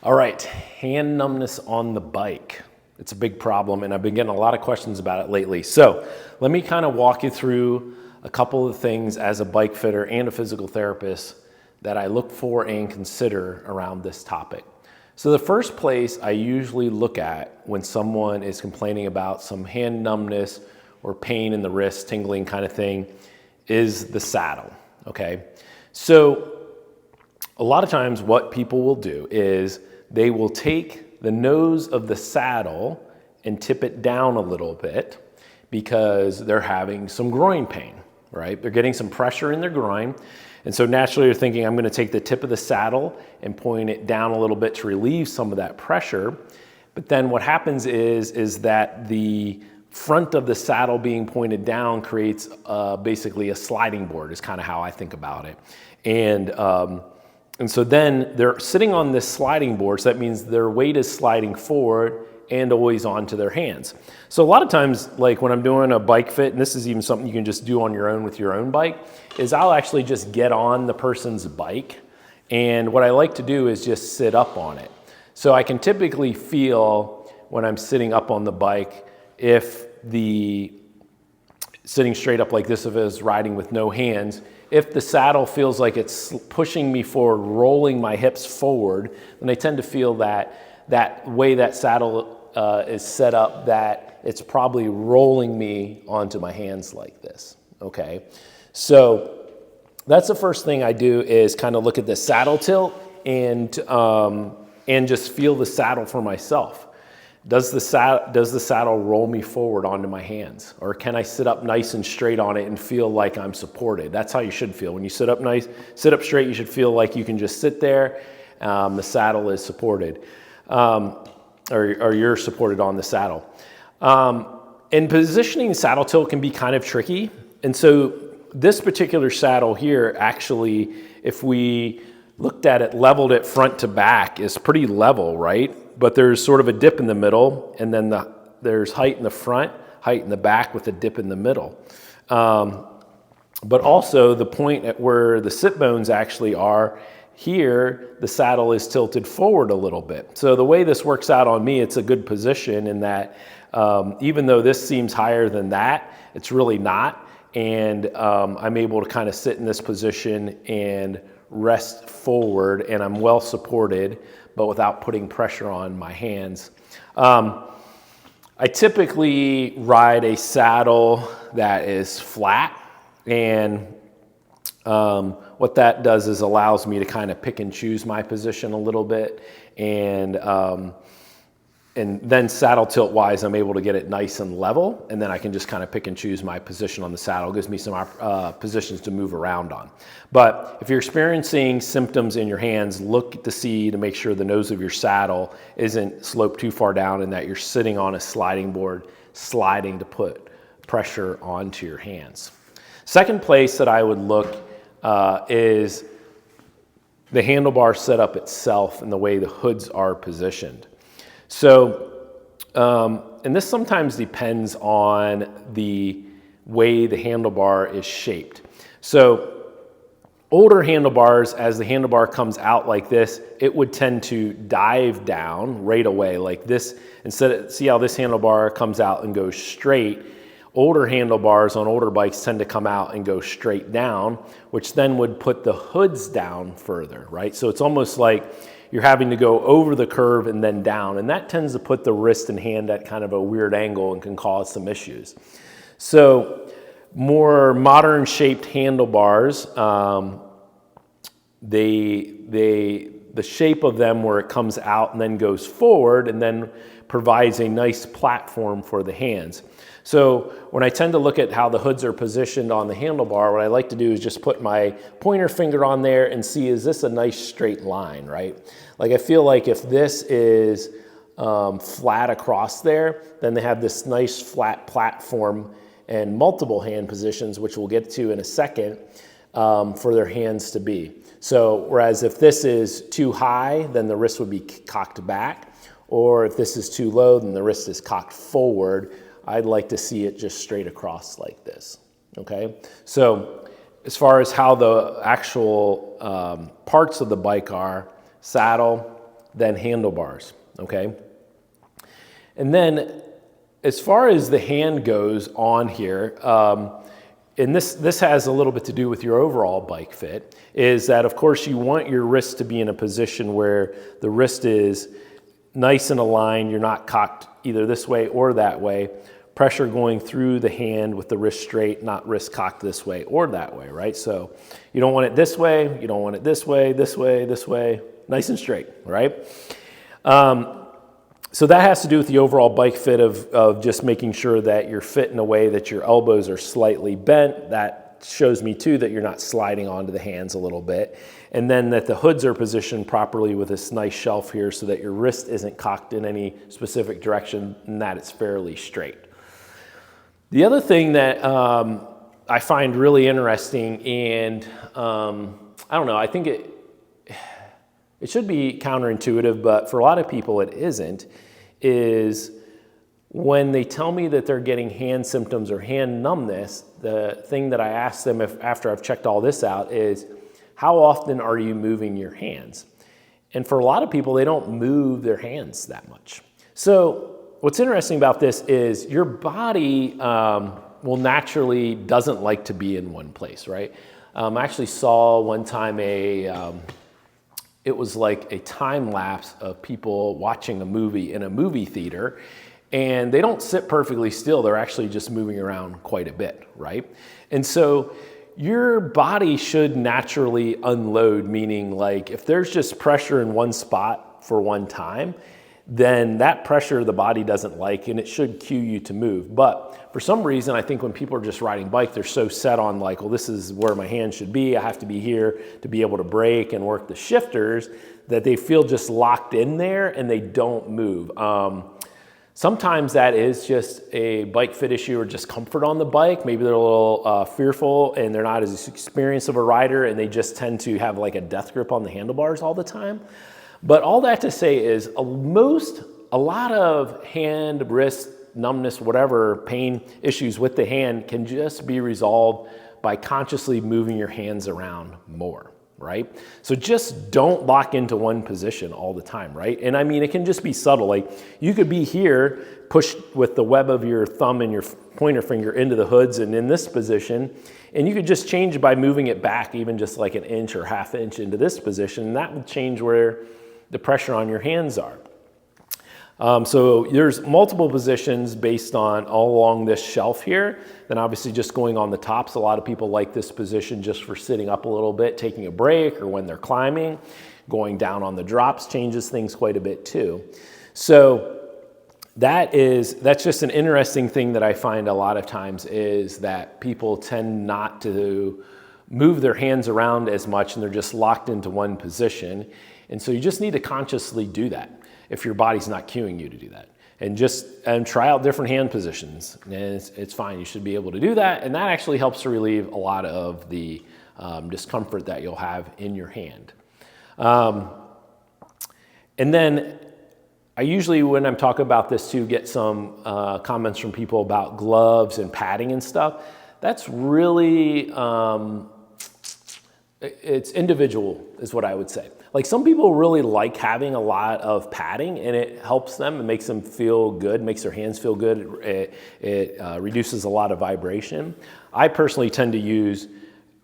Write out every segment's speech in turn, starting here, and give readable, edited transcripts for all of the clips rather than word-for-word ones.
All right, hand numbness on the bike. It's a big problem, and I've been getting a lot of questions about it lately. So let me kind of walk you through a couple of things as a bike fitter and a physical therapist that I look for and consider around this topic. So the first place I usually look at when someone is complaining about some hand numbness or pain in the wrist, tingling kind of thing, is the saddle, okay? So a lot of times what people will do is they will take the nose of the saddle and tip it down a little bit because they're having some groin pain, right? They're getting some pressure in their groin. And so naturally they're thinking, I'm gonna take the tip of the saddle and point it down a little bit to relieve some of that pressure. But then what happens is that the front of the saddle being pointed down creates basically a sliding board is kind of how I think about it. And so then they're sitting on this sliding board, so that means their weight is sliding forward and always onto their hands. So a lot of times, like when I'm doing a bike fit, and this is even something you can just do on your own with your own bike, is I'll actually just get on the person's bike. And what I like to do is just sit up on it. So I can typically feel when I'm sitting up on the bike, if sitting straight up like this, if I was riding with no hands, if the saddle feels like it's pushing me forward, rolling my hips forward, then I tend to feel that way that saddle is set up, that it's probably rolling me onto my hands like this, okay? So that's the first thing I do, is kind of look at the saddle tilt and just feel the saddle for myself. Does the saddle roll me forward onto my hands? Or can I sit up nice and straight on it and feel like I'm supported? That's how you should feel. When you sit up straight, you should feel like you can just sit there. The saddle is supported, or you're supported on the saddle. And positioning the saddle tilt can be kind of tricky. And so this particular saddle here, actually, if we looked at it, leveled it front to back, is pretty level, right? But there's sort of a dip in the middle, and then there's height in the front, height in the back with a dip in the middle. But also the point at where the sit bones actually are, here the saddle is tilted forward a little bit. So the way this works out on me, it's a good position in that even though this seems higher than that, it's really not. And I'm able to kind of sit in this position and rest forward, and I'm well supported, but without putting pressure on my hands. I typically ride a saddle that is flat, and what that does is allows me to kind of pick and choose my position a little bit, and then saddle tilt wise, I'm able to get it nice and level, and then I can just kind of pick and choose my position on the saddle. It gives me some positions to move around on. But if you're experiencing symptoms in your hands, look to make sure the nose of your saddle isn't sloped too far down and that you're sitting on a sliding board, sliding to put pressure onto your hands. Second place that I would look is the handlebar setup itself and the way the hoods are positioned. So, and this sometimes depends on the way the handlebar is shaped. So older handlebars, as the handlebar comes out like this, it would tend to dive down right away like this. See how this handlebar comes out and goes straight? Older handlebars on older bikes tend to come out and go straight down, which then would put the hoods down further, right? So it's almost like you're having to go over the curve and then down, and that tends to put the wrist and hand at kind of a weird angle and can cause some issues. So more modern shaped handlebars, the shape of them where it comes out and then goes forward and then provides a nice platform for the hands. So when I tend to look at how the hoods are positioned on the handlebar, what I like to do is just put my pointer finger on there and see, is this a nice straight line, right? Like I feel like if this is flat across there, then they have this nice flat platform and multiple hand positions, which we'll get to in a second, for their hands to be. So whereas if this is too high, then the wrist would be cocked back, or if this is too low, then the wrist is cocked forward. I'd like to see it just straight across like this, okay? So as far as how the actual parts of the bike are, saddle, than handlebars, okay? And then as far as the hand goes on here, and this has a little bit to do with your overall bike fit, is that of course you want your wrist to be in a position where the wrist is nice and aligned, you're not cocked either this way or that way, pressure going through the hand with the wrist straight, not wrist cocked this way or that way, right? So you don't want it this way, you don't want it this way, this way, this way, nice and straight, right? So that has to do with the overall bike fit of just making sure that you're fit in a way that your elbows are slightly bent. That shows me too that you're not sliding onto the hands a little bit. And then that the hoods are positioned properly with this nice shelf here so that your wrist isn't cocked in any specific direction and that it's fairly straight. The other thing that I find really interesting, and I don't know, I think it should be counterintuitive, but for a lot of people it isn't, is when they tell me that they're getting hand symptoms or hand numbness, the thing that I ask them after I've checked all this out is, how often are you moving your hands? And for a lot of people, they don't move their hands that much. So what's interesting about this is your body will naturally doesn't like to be in one place, right? I actually saw one time it was like a time lapse of people watching a movie in a movie theater, and they don't sit perfectly still. They're actually just moving around quite a bit, right? And so your body should naturally unload, meaning like if there's just pressure in one spot for one time, then that pressure the body doesn't like, and it should cue you to move. But for some reason, I think when people are just riding bike, they're so set on like, well, this is where my hand should be. I have to be here to be able to brake and work the shifters, that they feel just locked in there and they don't move. Sometimes that is just a bike fit issue or just comfort on the bike. Maybe they're a little fearful and they're not as experienced of a rider and they just tend to have like a death grip on the handlebars all the time. But all that to say is a lot of hand, wrist, numbness, whatever pain issues with the hand can just be resolved by consciously moving your hands around more, right? So just don't lock into one position all the time, right? And I mean, it can just be subtle. Like you could be here, pushed with the web of your thumb and your pointer finger into the hoods and in this position, and you could just change it by moving it back even just like an inch or half inch into this position, and that will change where the pressure on your hands are. So there's multiple positions based on all along this shelf here. Then obviously just going on the tops, a lot of people like this position just for sitting up a little bit, taking a break, or when they're climbing. Going down on the drops changes things quite a bit too. So that's just an interesting thing that I find a lot of times is that people tend not to move their hands around as much and they're just locked into one position. And so you just need to consciously do that if your body's not cueing you to do that. And try out different hand positions. And it's fine, you should be able to do that. And that actually helps to relieve a lot of the discomfort that you'll have in your hand. And then I usually, when I'm talking about this too, get some comments from people about gloves and padding and stuff. That's really, it's individual is what I would say. Like some people really like having a lot of padding and it helps them, it makes them feel good, makes their hands feel good, it reduces a lot of vibration. I personally tend to use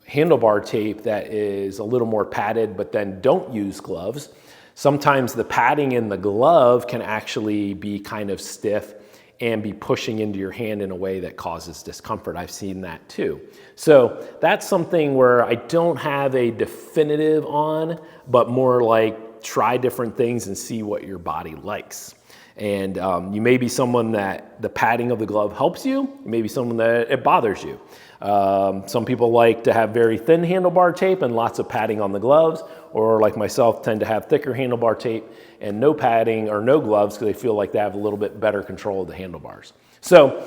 handlebar tape that is a little more padded, but then don't use gloves. Sometimes the padding in the glove can actually be kind of stiff and be pushing into your hand in a way that causes discomfort. I've seen that too. So that's something where I don't have a definitive on, but more like try different things and see what your body likes. And you may be someone that the padding of the glove helps you, you may be someone that it bothers you. Some people like to have very thin handlebar tape and lots of padding on the gloves, or like myself, tend to have thicker handlebar tape and no padding or no gloves because they feel like they have a little bit better control of the handlebars. So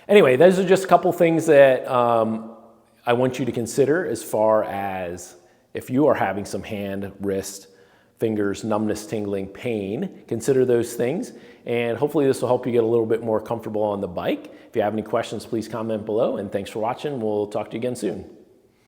anyway, those are just a couple things that I want you to consider as far as if you are having some hand, wrist, fingers, numbness, tingling, pain, consider those things. And hopefully this will help you get a little bit more comfortable on the bike. If you have any questions, please comment below. And thanks for watching. We'll talk to you again soon.